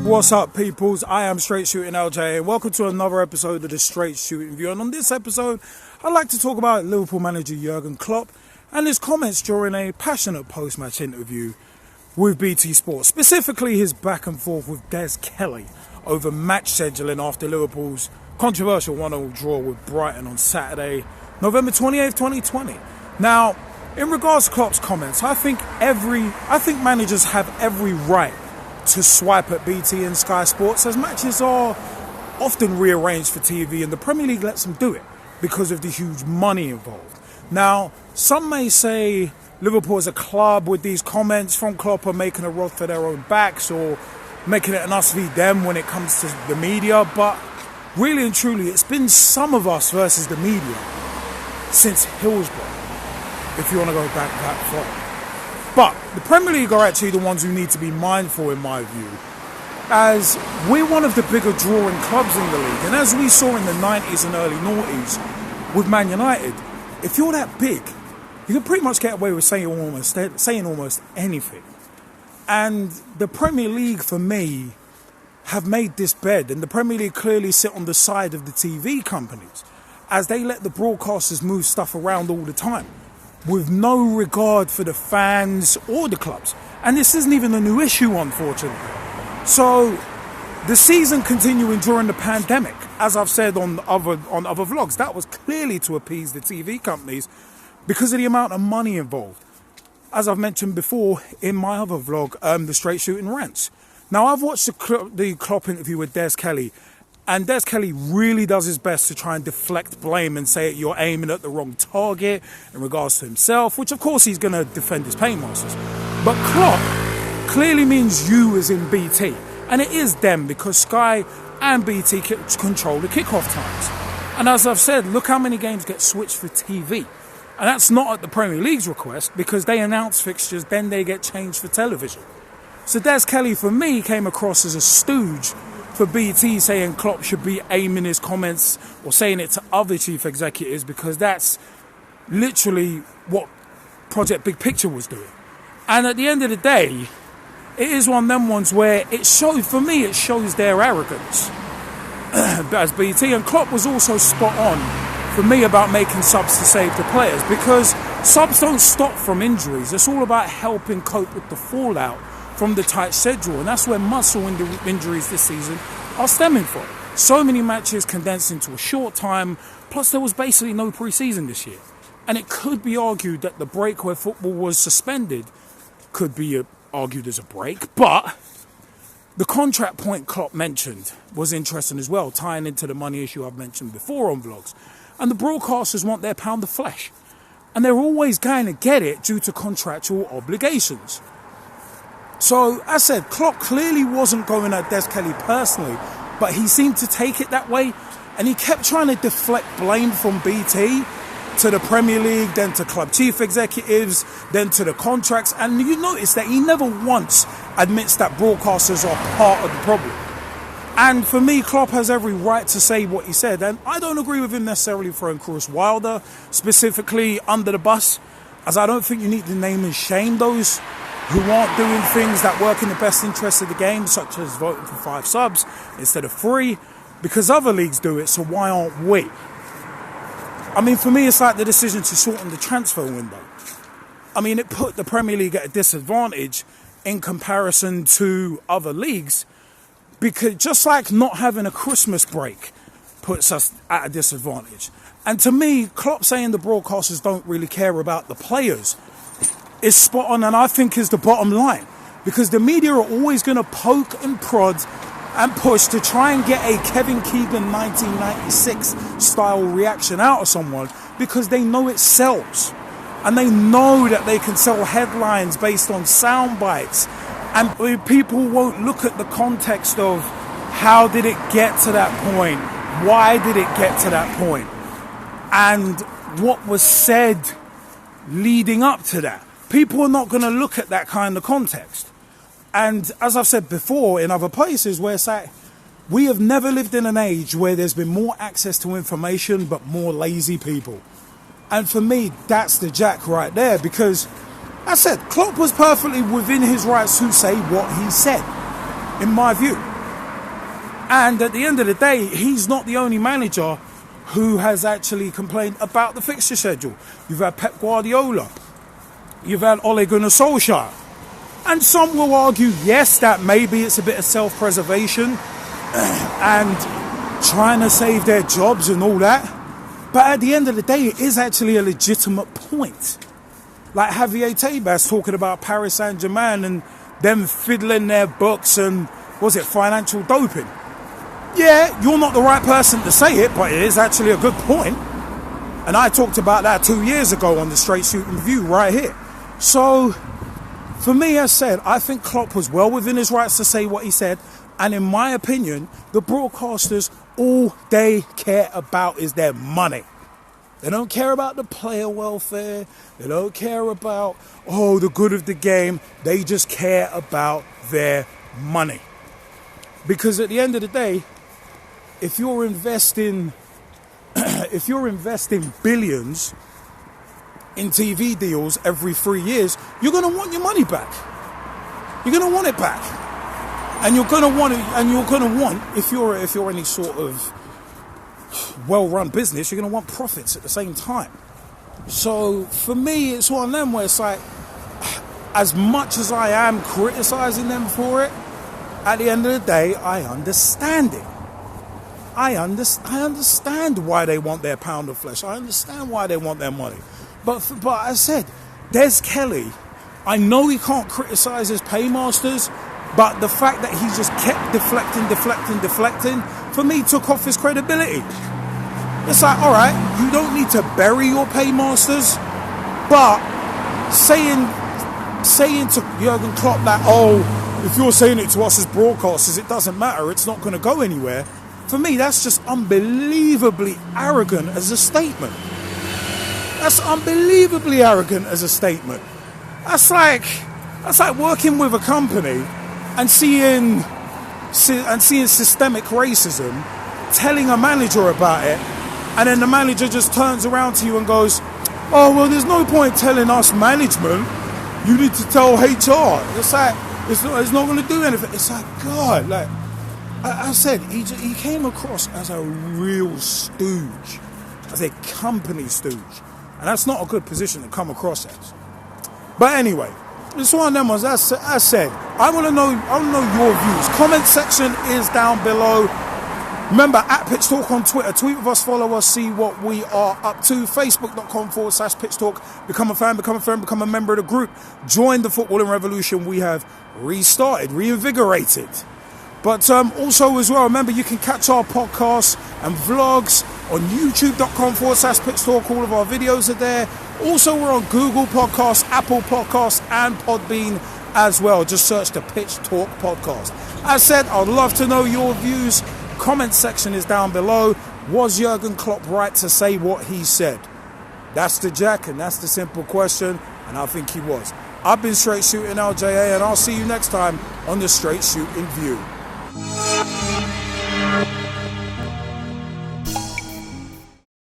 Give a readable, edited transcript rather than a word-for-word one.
What's up, peoples? I am Straight Shootin LJA and welcome to another episode of the Straight Shootin View. And on this episode, I'd like to talk about Liverpool manager Jurgen Klopp and his comments during a passionate post-match interview with BT Sport, specifically his back and forth with Des Kelly over match scheduling after Liverpool's controversial 1-1 draw with Brighton on Saturday, November 28th, 2020. Now, in regards to Klopp's comments, I think managers have every right to swipe at BT and Sky Sports, as matches are often rearranged for TV and the Premier League lets them do it because of the huge money involved. Now, some may say Liverpool as a club with these comments from Klopp are making a rod for their own backs or making it an us v them when it comes to the media, but really and truly it's been some of us versus the media since Hillsborough, if you want to go back that far. But the Premier League are actually the ones who need to be mindful, in my view, as we're one of the bigger drawing clubs in the league. And as we saw in the 90s and early noughties with Man United, if you're that big, you can pretty much get away with saying almost anything. And the Premier League, for me, have made this bed. And the Premier League clearly sit on the side of the TV companies, as they let the broadcasters move stuff around all the time, with no regard for the fans or the clubs. And this isn't even a new issue, unfortunately. So the season continuing during the pandemic, as I've said on other vlogs, that was clearly to appease the TV companies because of the amount of money involved. As I've mentioned before in my other vlog, the Straight Shootin Rants. Now, I've watched the Klopp interview with Des Kelly, and Des Kelly really does his best to try and deflect blame and say you're aiming at the wrong target in regards to himself, which of course he's going to defend his paymasters. But Klopp clearly means you as in BT. And it is them, because Sky and BT control the kickoff times. And as I've said, look how many games get switched for TV. And that's not at the Premier League's request, because they announce fixtures, then they get changed for television. So Des Kelly, for me, came across as a stooge for BT, saying Klopp should be aiming his comments or saying it to other chief executives, because that's literally what Project Big Picture was doing. And at the end of the day, it is one of them ones where it shows their arrogance as BT. And Klopp was also spot on for me about making subs to save the players, because subs don't stop from injuries. It's all about helping cope with the fallout from the tight schedule, and that's where muscle injuries this season are stemming from. So many matches condensed into a short time, plus there was basically no pre-season this year. And it could be argued that the break where football was suspended could be argued as a break, but the contract point Klopp mentioned was interesting as well, tying into the money issue I've mentioned before on vlogs. And the broadcasters want their pound of flesh, and they're always going to get it due to contractual obligations. So, as I said, Klopp clearly wasn't going at Des Kelly personally, but he seemed to take it that way, and he kept trying to deflect blame from BT to the Premier League, then to club chief executives, then to the contracts, and you notice that he never once admits that broadcasters are part of the problem. And for me, Klopp has every right to say what he said, and I don't agree with him necessarily throwing Chris Wilder specifically under the bus, as I don't think you need to name and shame those who aren't doing things that work in the best interest of the game, such as voting for 5 subs instead of 3, because other leagues do it, so why aren't we? I mean, for me, it's like the decision to shorten the transfer window. I mean, it put the Premier League at a disadvantage in comparison to other leagues, because just like not having a Christmas break puts us at a disadvantage. And to me, Klopp saying the broadcasters don't really care about the players is spot on, and I think is the bottom line, because the media are always going to poke and prod and push to try and get a Kevin Keegan 1996 style reaction out of someone, because they know it sells, and they know that they can sell headlines based on sound bites, and people won't look at the context of how did it get to that point, why did it get to that point, and what was said leading up to that. People are not going to look at that kind of context. And as I've said before in other places, where it's like, we have never lived in an age where there's been more access to information but more lazy people. And for me, that's the jack right there, because I said Klopp was perfectly within his rights to say what he said, in my view. And at the end of the day, he's not the only manager who has actually complained about the fixture schedule. You've had Pep Guardiola. You've had Ole Gunnar Solskjaer. And some will argue, yes, that maybe it's a bit of self-preservation and trying to save their jobs and all that. But at the end of the day, it is actually a legitimate point. Like Javier Tebas talking about Paris Saint-Germain and them fiddling their books and, was it financial doping? Yeah, you're not the right person to say it, but it is actually a good point. And I talked about that 2 years ago on the Straight Shootin View right here. So, for me, as said, I think Klopp was well within his rights to say what he said. And in my opinion, the broadcasters, all they care about is their money. They don't care about the player welfare. They don't care about, the good of the game. They just care about their money. Because at the end of the day, if you're investing billions in TV deals every 3 years, you're going to want your money back. You're going to want it back, and you're going to want it. And you're going to want, if you're any sort of well-run business, you're going to want profits at the same time. So for me, it's one of them where it's like, as much as I am criticizing them for it, at the end of the day, I understand it. I understand why they want their pound of flesh. I understand why they want their money. But I said, Des Kelly, I know he can't criticise his paymasters, but the fact that he just kept deflecting, for me, took off his credibility. It's like, all right, you don't need to bury your paymasters, but saying to Jurgen Klopp that, if you're saying it to us as broadcasters, it doesn't matter, it's not going to go anywhere. For me, that's just unbelievably arrogant as a statement. That's unbelievably arrogant as a statement. That's like working with a company and seeing systemic racism, telling a manager about it, and then the manager just turns around to you and goes, there's no point telling us management. You need to tell HR. It's like, it's not going to do anything. It's like, God, like, I said, he came across as a real stooge, as a company stooge. And that's not a good position to come across as. But anyway, it's one of them ones. As I said, I want to know your views. Comment section is down below. Remember, at Pitch Talk on Twitter. Tweet with us, follow us, see what we are up to. Facebook.com/Pitch Talk. Become a fan, become a friend, become a member of the group. Join the footballing revolution. We have restarted, reinvigorated. But also as well, remember, you can catch our podcasts and vlogs on youtube.com/Pitch Talk. All of our videos are there. Also, we're on Google Podcasts, Apple Podcasts, and Podbean as well. Just search the Pitch Talk podcast. As said, I'd love to know your views. Comment section is down below. Was Jurgen Klopp right to say what he said? That's the jack, and that's the simple question, and I think he was. I've been Straight Shootin LJA, and I'll see you next time on the Straight Shootin View.